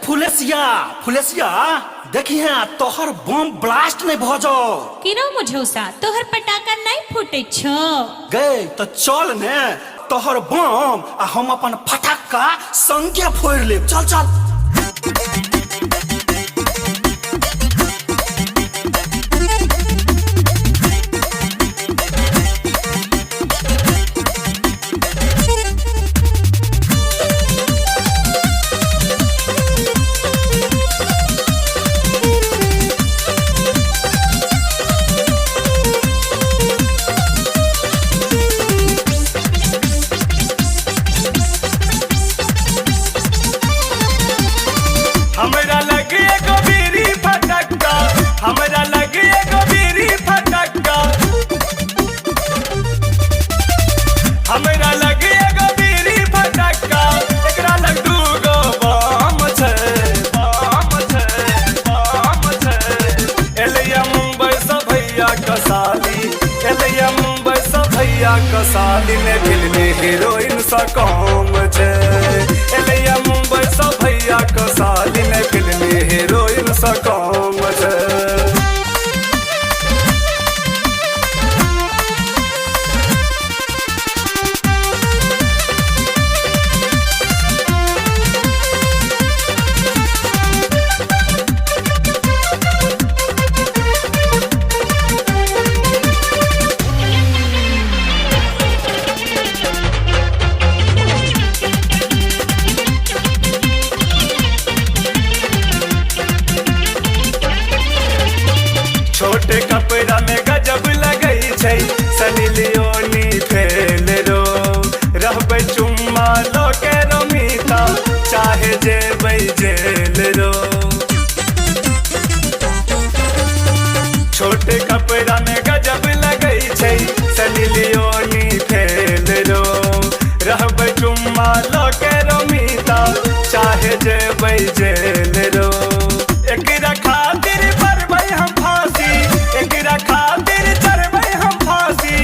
फुलेसिया फुलेसिया देखिए तोहर bomb blast नहीं भ जाओ। किरो मुझौसा तोहर पटाखा नहीं फूटे छो। गए तो चल ने तोहर बम आ हम अपन फटाका संख्या फोड़ ले। चल चल हमरा लगे एगो बीड़ी फटक्का, हमरा लगे एगो बीड़ी फटक्का, हमरा लगे एगो बीड़ी फटक्का, एकरा लग दूगो बम छै, बम छै, बम छै। एलिया मुंबई से भैया कसाली, एलिया मुंबई से भैया कसाली ने फिल्मी हीरोइन सा काम छै। एलिया मुंबई से भैया कसाली ने फिल्मी हीरोइन सा काम छै। छोटे कपड़ा में गजब लगई छै, सनी लियोनी फेल रो रहबै चुम्मा लो के रोमीता, चाहे जेबै जेल रो। छोटे कपड़ा में गजब लगई छै, सनी लियोनी फेल रो रहबै चुम्मा लो के रोमीता, चाहे जेबै जेल रो। एकरा खातिर भरबै हम फांसी, एकरा खातिर चढ़बै हम फांसी,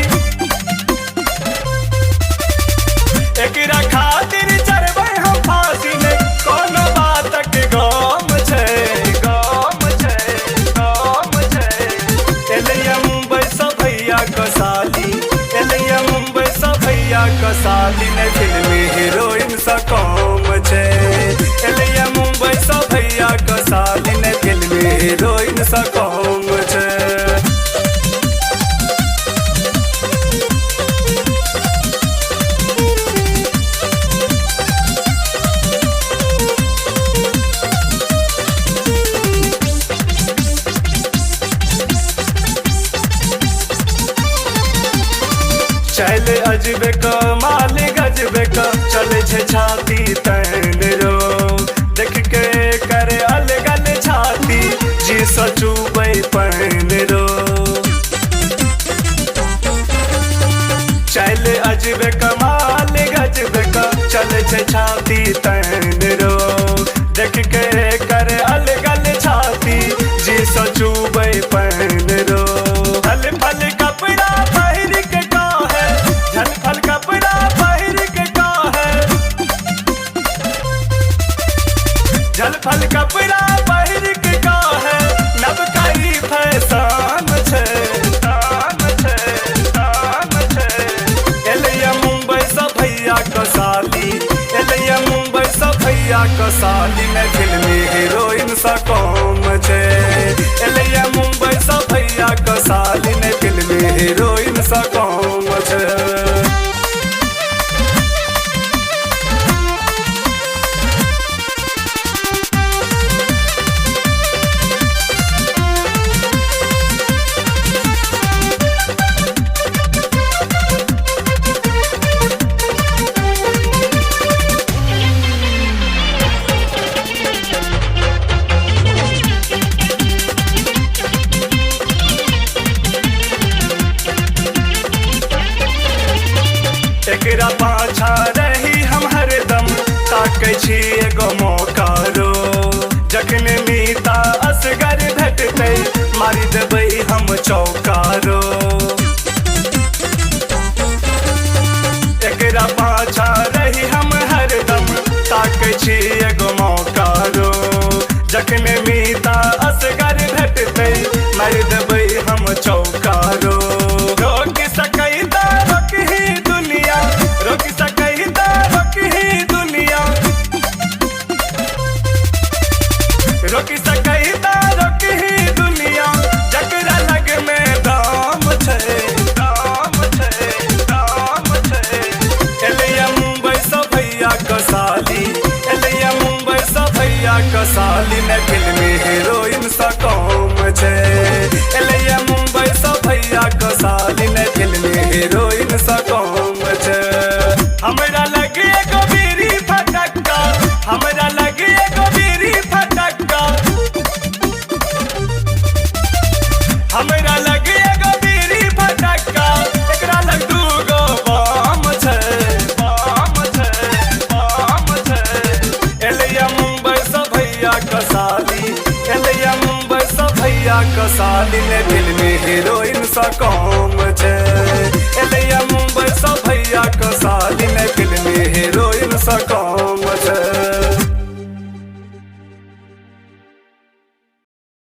एकरा खातिर चढ़बै हम फांसी ने कोनो बातक गम छै, गम छै, गम छै। एलिया मुंबई से भैया कसाली, एलिया मुंबई से भैया कसाली ने फिल्मी हीरोइन सा काम छै। एलिया मुंबई से भैया कसाली ने फिल्मी हीरोइन सा काम छै। चल अजबे कमाल गजबे का चले छे छाती तैन रो, देख के करे अलगल छाती जी सचुबै पहन रो। चल अजबे कमाल गजबे का चले छे छाती तैन रो, देख के करे अलगल छाती जी सचुबै पहन रो। फल फल कपड़ा पहिर के झलफल कपड़ा पहिर के का है, झलफल कपड़ा पहिर के का है, नवका ई फैशन छै, शान छै, शान छै। एलिया मुंबई से भैया कसाली, एलिया मुंबई से भैया कसाली में फिल्मी हीरोइन सा काम छै। एलिया मुंबई से भैया कसाली में फिल्मी हीरोइन सा काम छै। एकरा पाछा रही हम हरदम, ताकै छी एगो मौका रो, जखन मीता असगर भेटतै मारि देबै हम चौका रो। एकरा पाछा रही हम हरदम, ताकै छी एगो मौका रो। जखने मीता असगर भेटते मार देबै हम चौकारो। रोक सकई ता रोक ही दुनिया, रोक सकई ता रोक ही दुनिया, रोक सकई ता रोक ही दुनिया। जकरा लग में दाम छै, दाम छै, दाम छै। एलिया मुंबई सँ भैया कसाली, एलिया मुंबई सँ भैया कसाली ने फिल्मी हीरोइन सँ कम छै। एलिया मुंबई सँ भैया कसाली ने फिल्मी हीरोइन सँ कम छै। हमरा लगे एगो बीड़ी फटक्का, हमरा लगे एगो बीड़ी फटक्का, हमरा लगे एगो बीड़ी फटक्का। एकरा लग दूगो बम छै, बम छै, बम छै। एलिया मुंबई सँ भैया कसाली, एलिया मुंबई सँ भैया कसाली ने फिल्मी हीरोइन सँ कम छै। एलिया